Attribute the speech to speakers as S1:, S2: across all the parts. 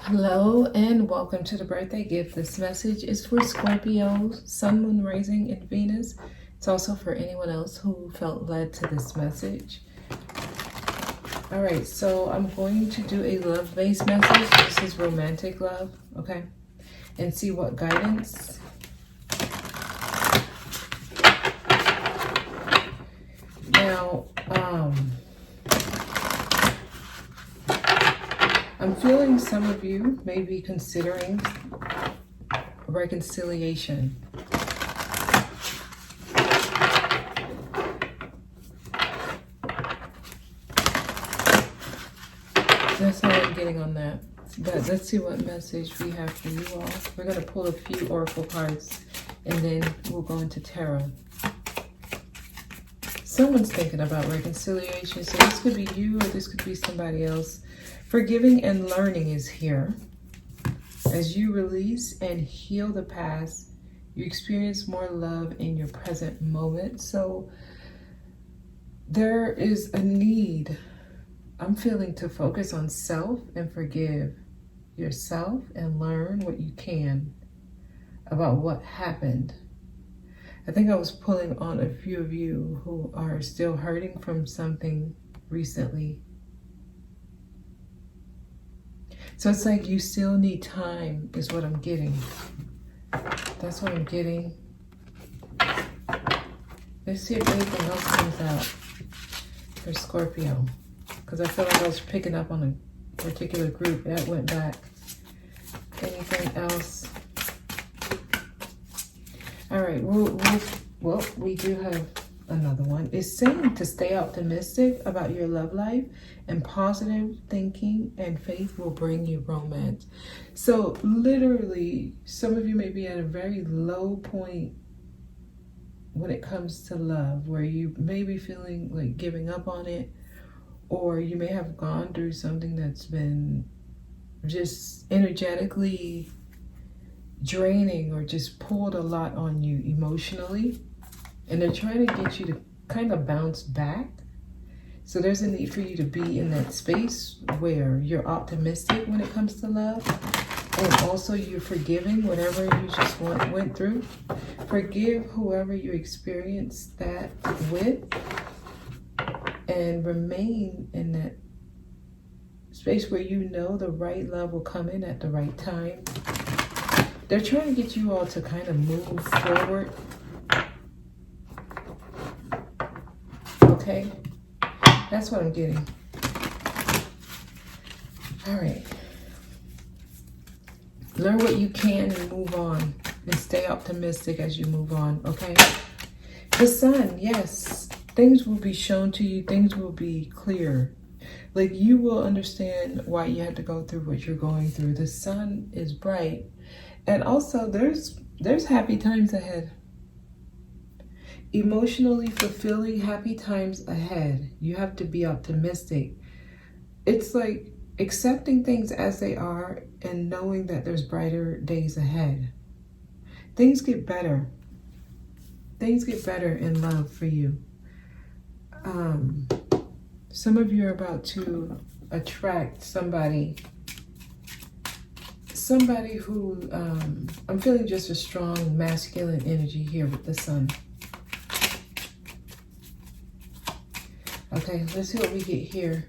S1: Hello and welcome to the birthday gift. This message is for Scorpio, Sun, Moon, Rising, and Venus. It's also for anyone else who felt led to this message. All right, so I'm going to do a love-based message. This is romantic love, okay? And see what guidance. Now, I'm feeling some of you may be considering reconciliation. That's all I'm getting on that. But let's see what message we have for you all. We're going to pull a few oracle cards and then we'll go into tarot. Someone's thinking about reconciliation. So this could be you or this could be somebody else. Forgiving and learning is here. As you release and heal the past, you experience more love in your present moment. So there is a need, I'm feeling, to focus on self and forgive yourself and learn what you can about what happened. I think I was pulling on a few of you who are still hurting from something recently. So it's like you still need time is what I'm getting. That's what I'm getting. Let's see if anything else comes out for Scorpio. Because I feel like I was picking up on a particular group that went back. Anything else? All right, well, we do have another one. It's saying to stay optimistic about your love life, and positive thinking and faith will bring you romance. So literally, some of you may be at a very low point when it comes to love, where you may be feeling like giving up on it, or you may have gone through something that's been just energetically draining or just pulled a lot on you emotionally, and they're trying to get you to kind of bounce back. So there's a need for you to be in that space where you're optimistic when it comes to love, and also you're forgiving whatever you just went through. Forgive whoever you experienced that with, and remain in that space where you know the right love will come in at the right time. They're trying to get you all to kind of move forward. Okay? That's what I'm getting. All right. Learn what you can and move on. And stay optimistic as you move on, okay? The Sun, yes. Things will be shown to you. Things will be clear. Like, you will understand why you had to go through what you're going through. The sun is bright. And also, there's happy times ahead. Emotionally fulfilling happy times ahead. You have to be optimistic. It's like accepting things as they are and knowing that there's brighter days ahead. Things get better. Things get better in love for you. Some of you are about to attract somebody who, I'm feeling just a strong masculine energy here with the Sun. Okay, let's see what we get here.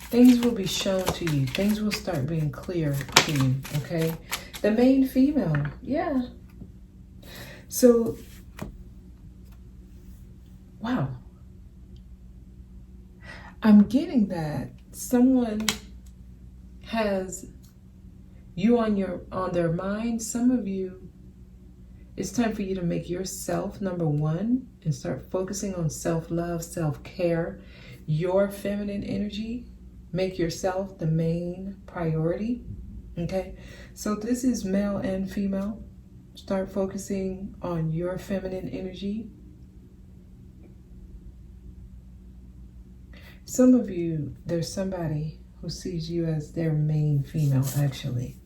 S1: Things will be shown to you. Things will start being clear to you, okay? The main female, yeah. So, wow. I'm getting that someone has you on their mind. Some of you, it's time for you to make yourself number one and start focusing on self-love, self-care, your feminine energy. Make yourself the main priority, okay? So this is male and female. Start focusing on your feminine energy. Some of you, there's somebody who sees you as their main female, actually.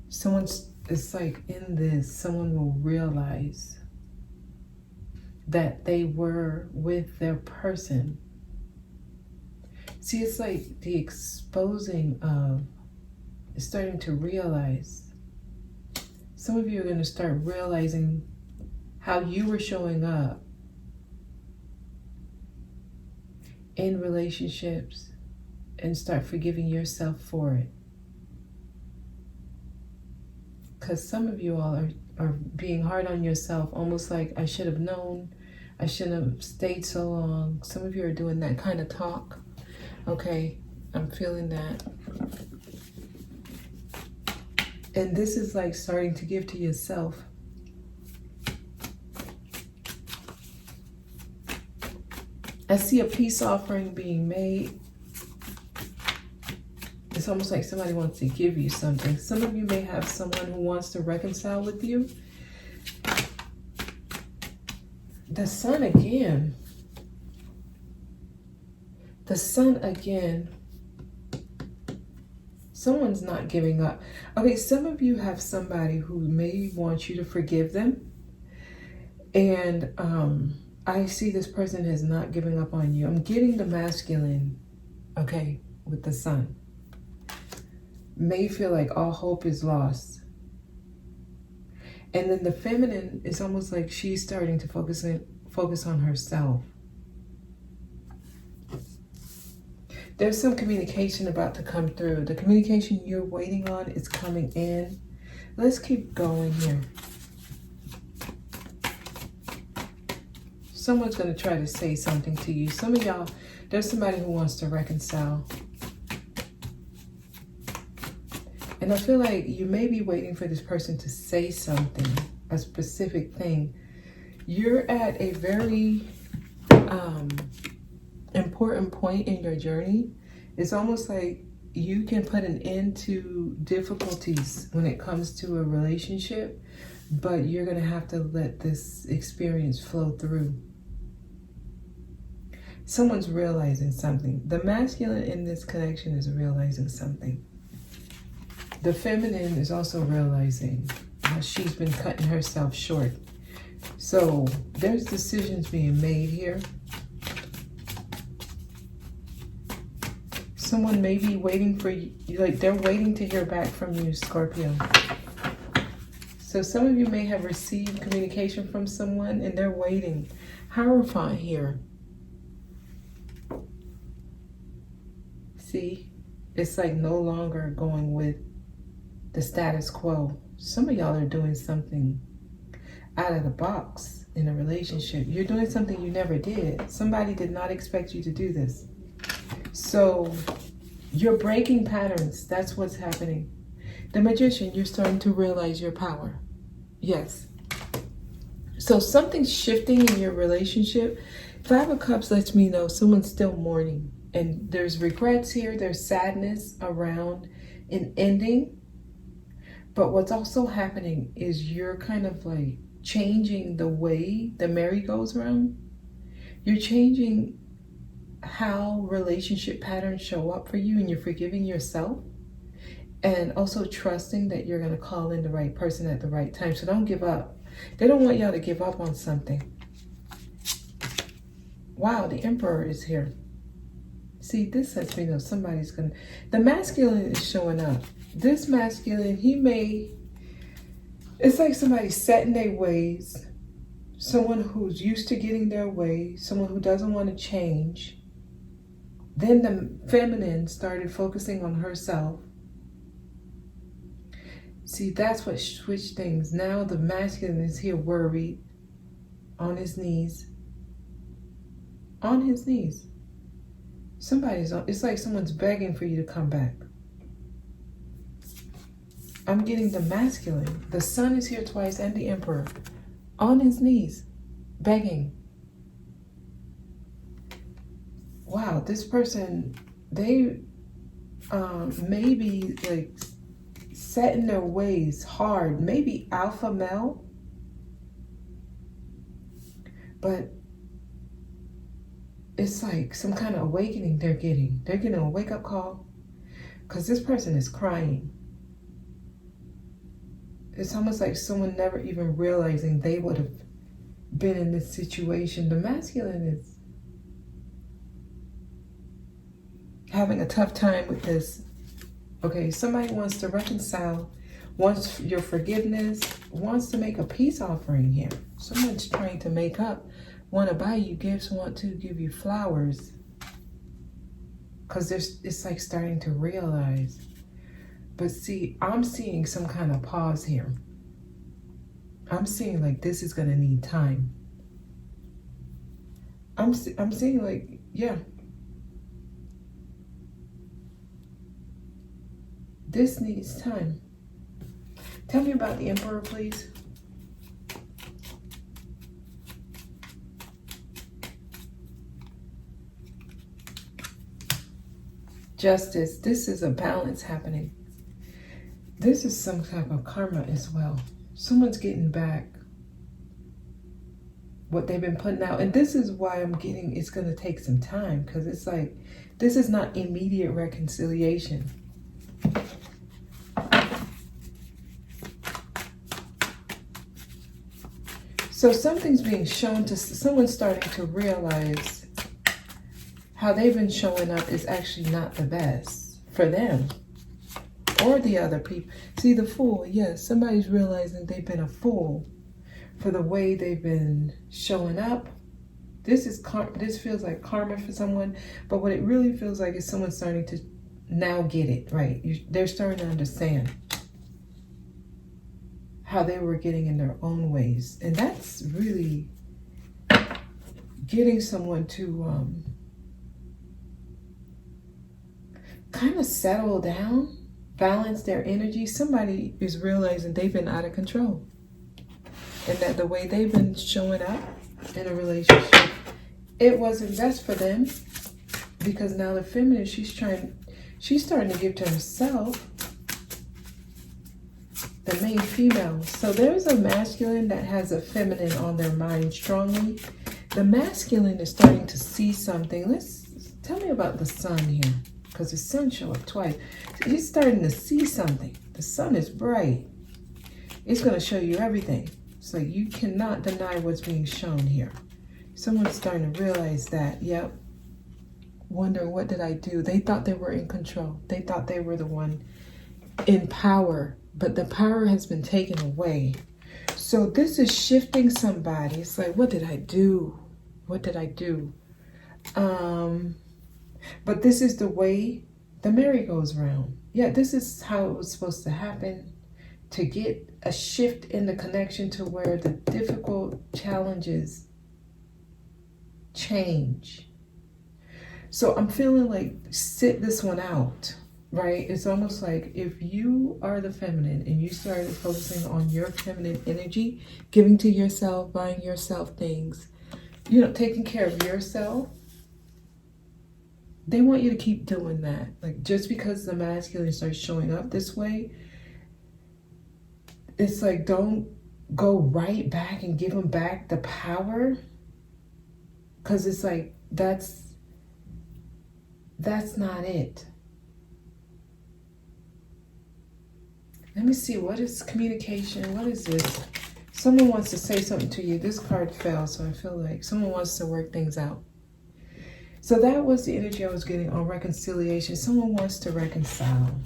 S1: It's like in this, someone will realize that they were with their person See, it's like the exposing of, starting to realize. Some of you are going to start realizing how you were showing up in relationships and start forgiving yourself for it. Because some of you all are being hard on yourself, almost like, I should have known, I shouldn't have stayed so long. Some of you are doing that kind of talk. Okay, I'm feeling that. And this is like starting to give to yourself. I see a peace offering being made. It's almost like somebody wants to give you something. Some of you may have someone who wants to reconcile with you. The sun again. The sun again. Someone's not giving up. Okay, some of you have somebody who may want you to forgive them. And I see this person is not giving up on you. I'm getting the masculine, okay, with the sun. May feel like all hope is lost. And then the feminine is almost like she's starting to focus on herself. There's some communication about to come through. The communication you're waiting on is coming in. Let's keep going here. Someone's going to try to say something to you. Some of y'all, there's somebody who wants to reconcile. And I feel like you may be waiting for this person to say something, a specific thing. You're at a very important point in your journey. It's almost like you can put an end to difficulties when it comes to a relationship, but you're going to have to let this experience flow through. Someone's realizing something. The masculine in this connection is realizing something. The feminine is also realizing how she's been cutting herself short. So there's decisions being made here. Someone may be waiting for you, like they're waiting to hear back from you, Scorpio. So some of you may have received communication from someone and they're waiting. Hierophant here. See, it's like no longer going with the status quo. Some of y'all are doing something out of the box in a relationship. You're doing something you never did. Somebody did not expect you to do this. So you're breaking patterns. That's what's happening. The Magician, you're starting to realize your power. Yes. So something's shifting in your relationship. 5 of Cups lets me know someone's still mourning. And there's regrets here. There's sadness around an ending. But what's also happening is you're kind of like changing the way the merry goes around. You're changing how relationship patterns show up for you, and you're forgiving yourself. And also trusting that you're going to call in the right person at the right time. So don't give up. They don't want y'all to give up on something. Wow, the Emperor is here. See, this lets me know somebody's going to... The masculine is showing up. This masculine, it's like somebody set in their ways. Someone who's used to getting their way. Someone who doesn't want to change. Then the feminine started focusing on herself. See, that's what switched things. Now the masculine is here worried, on his knees. On his knees. It's like someone's begging for you to come back. I'm getting the masculine. The Sun is here twice and the Emperor. On his knees, begging. Wow, this person, they may be like set in their ways hard. Maybe alpha male. But it's like some kind of awakening they're getting. They're getting a wake-up call because this person is crying. It's almost like someone never even realizing they would have been in this situation. The masculine is... having a tough time with this. Okay, somebody wants to reconcile, wants your forgiveness, wants to make a peace offering here. Someone's trying to make up, want to buy you gifts, want to give you flowers. Because it's like starting to realize. But see, I'm seeing some kind of pause here. I'm seeing like this is going to need time. I'm seeing like, yeah. This needs time. Tell me about the Emperor, please. Justice. This is a balance happening. This is some type of karma as well. Someone's getting back what they've been putting out. And this is why I'm getting, it's going to take some time, because it's like, this is not immediate reconciliation. So something's being shown to, someone's starting to realize how they've been showing up is actually not the best for them or the other people. See, the Fool, yes, somebody's realizing they've been a fool for the way they've been showing up. This feels like karma for someone, but what it really feels like is someone starting to now get it, right? They're starting to understand how they were getting in their own ways. And that's really getting someone to kind of settle down, balance their energy. Somebody is realizing they've been out of control. And that the way they've been showing up in a relationship, it wasn't best for them. Because now the feminine, she's starting to give to herself, the main female. So there's a masculine that has a feminine on their mind strongly. The masculine is starting to see something. Tell me about the sun here, because the sun showed up twice. He's starting to see something. The sun is bright. It's going to show you everything. So you cannot deny what's being shown here. Someone's starting to realize that, yep. Wonder, what did I do? They thought they were in control. They thought they were the one in power. But the power has been taken away. So this is shifting somebody. It's like, what did I do? What did I do? But this is the way the merry goes round. Yeah, this is how it was supposed to happen. To get a shift in the connection to where the difficult challenges change. So I'm feeling like sit this one out. Right? It's almost like if you are the feminine and you started focusing on your feminine energy, giving to yourself, buying yourself things, taking care of yourself, they want you to keep doing that. Like, just because the masculine starts showing up this way, it's like, don't go right back and give them back the power. Because it's like, that's not it. Let me see, what is communication? What is this? Someone wants to say something to you. This card fell, so I feel like someone wants to work things out. So that was the energy I was getting on reconciliation. Someone wants to reconcile.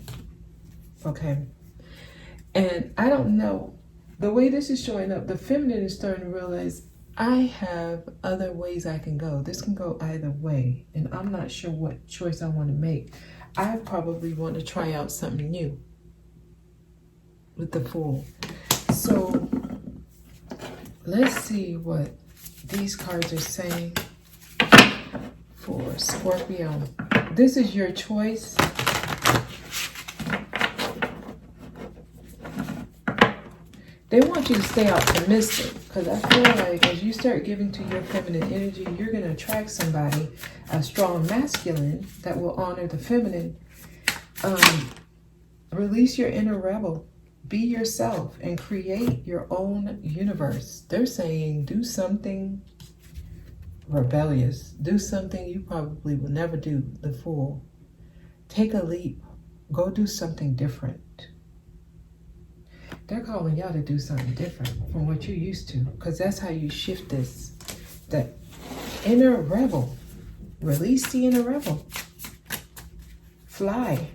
S1: Okay. And I don't know. The way this is showing up, the feminine is starting to realize, I have other ways I can go. This can go either way. And I'm not sure what choice I want to make. I probably want to try out something new. With the Fool. So let's see what these cards are saying for Scorpio. This is your choice. They want you to stay optimistic, because I feel like as you start giving to your feminine energy, you're going to attract somebody, a strong masculine that will honor the feminine. Release your inner rebel. Be yourself and create your own universe. They're saying do something rebellious. Do something you probably will never do, the Fool. Take a leap. Go do something different. They're calling y'all to do something different from what you're used to, because that's how you shift this. The inner rebel. Release the inner rebel. fly.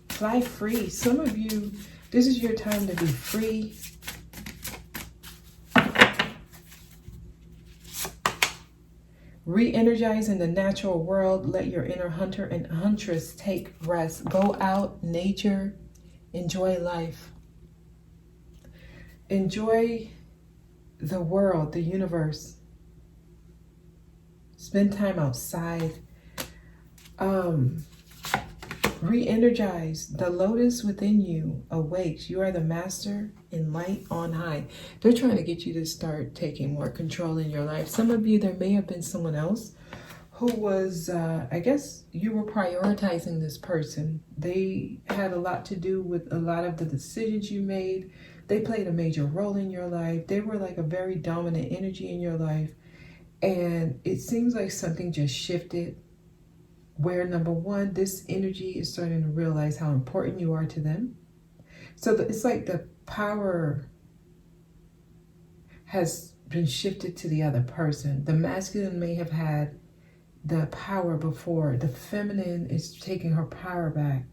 S1: Fly free. Some of you, this is your time to be free. Re-energize in the natural world. Let your inner hunter and huntress take rest. Go out, nature, enjoy life. Enjoy the world, the universe. Spend time outside. Re-energize. The lotus within you awakes. You are the master in light on high. They're trying to get you to start taking more control in your life. Some of you, there may have been someone else who was, I guess you were prioritizing this person. They had a lot to do with a lot of the decisions you made. They played a major role in your life. They were like a very dominant energy in your life. And it seems like something just shifted where, number one, this energy is starting to realize how important you are to them. So it's like the power has been shifted to the other person. The masculine may have had the power before. The feminine is taking her power back.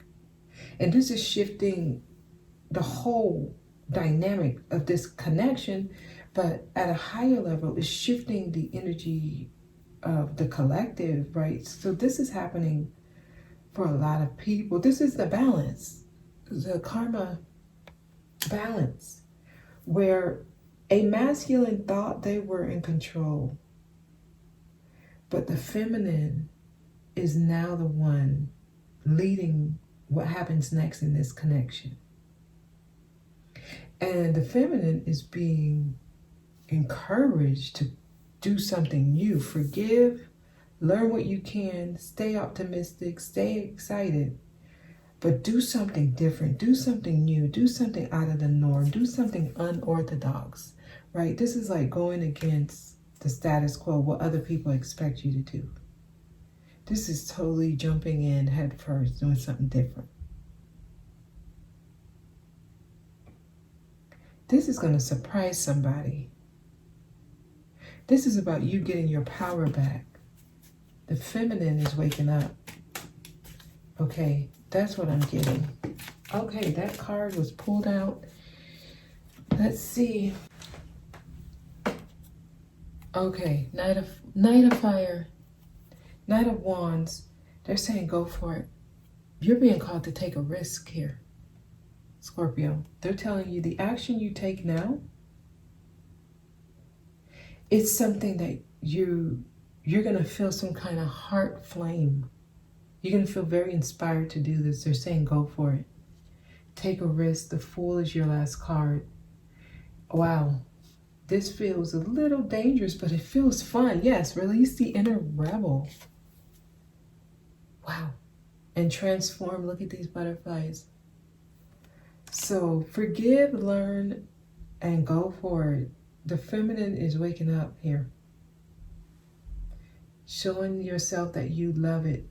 S1: And this is shifting the whole dynamic of this connection, but at a higher level, it's shifting the energy of the collective, right? So this is happening for a lot of people. This is the balance, the karma balance, where a masculine thought they were in control, but the feminine is now the one leading what happens next in this connection. And the feminine is being encouraged to do something new. Forgive, learn what you can, stay optimistic, stay excited, but do something different, do something new, do something out of the norm, do something unorthodox, right? This is like going against the status quo, what other people expect you to do. This is totally jumping in head first, doing something different. This is going to surprise somebody. This is about you getting your power back. The feminine is waking up. Okay, that's what I'm getting. Okay, that card was pulled out. Let's see. Okay, Knight of Fire, Knight of Wands. They're saying go for it. You're being called to take a risk here, Scorpio. They're telling you the action you take now, it's something that you're going to feel some kind of heart flame. You're going to feel very inspired to do this. They're saying go for it. Take a risk. The Fool is your last card. Wow. This feels a little dangerous, but it feels fun. Yes, release the inner rebel. Wow. And transform. Look at these butterflies. So forgive, learn, and go for it. The feminine is waking up here. Showing yourself that you love it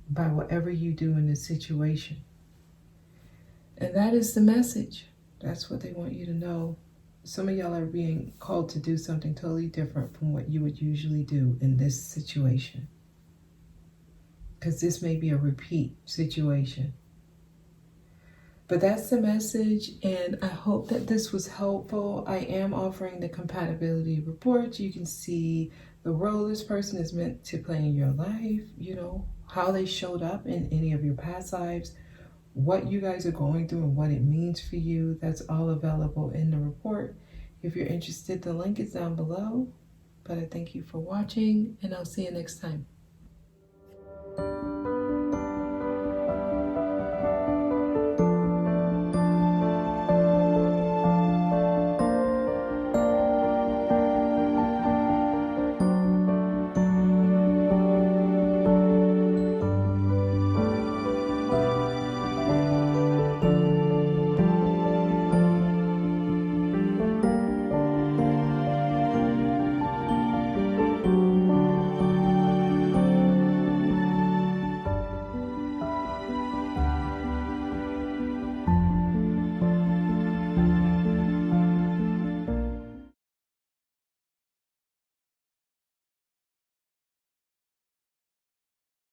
S1: by whatever you do in this situation. And that is the message. That's what they want you to know. Some of y'all are being called to do something totally different from what you would usually do in this situation. Because this may be a repeat situation. But that's the message, and I hope that this was helpful. I am offering the compatibility report. You can see the role this person is meant to play in your life, you know, how they showed up in any of your past lives, what you guys are going through and what it means for you. That's all available in the report. If you're interested, the link is down below. But I thank you for watching, and I'll see you next time.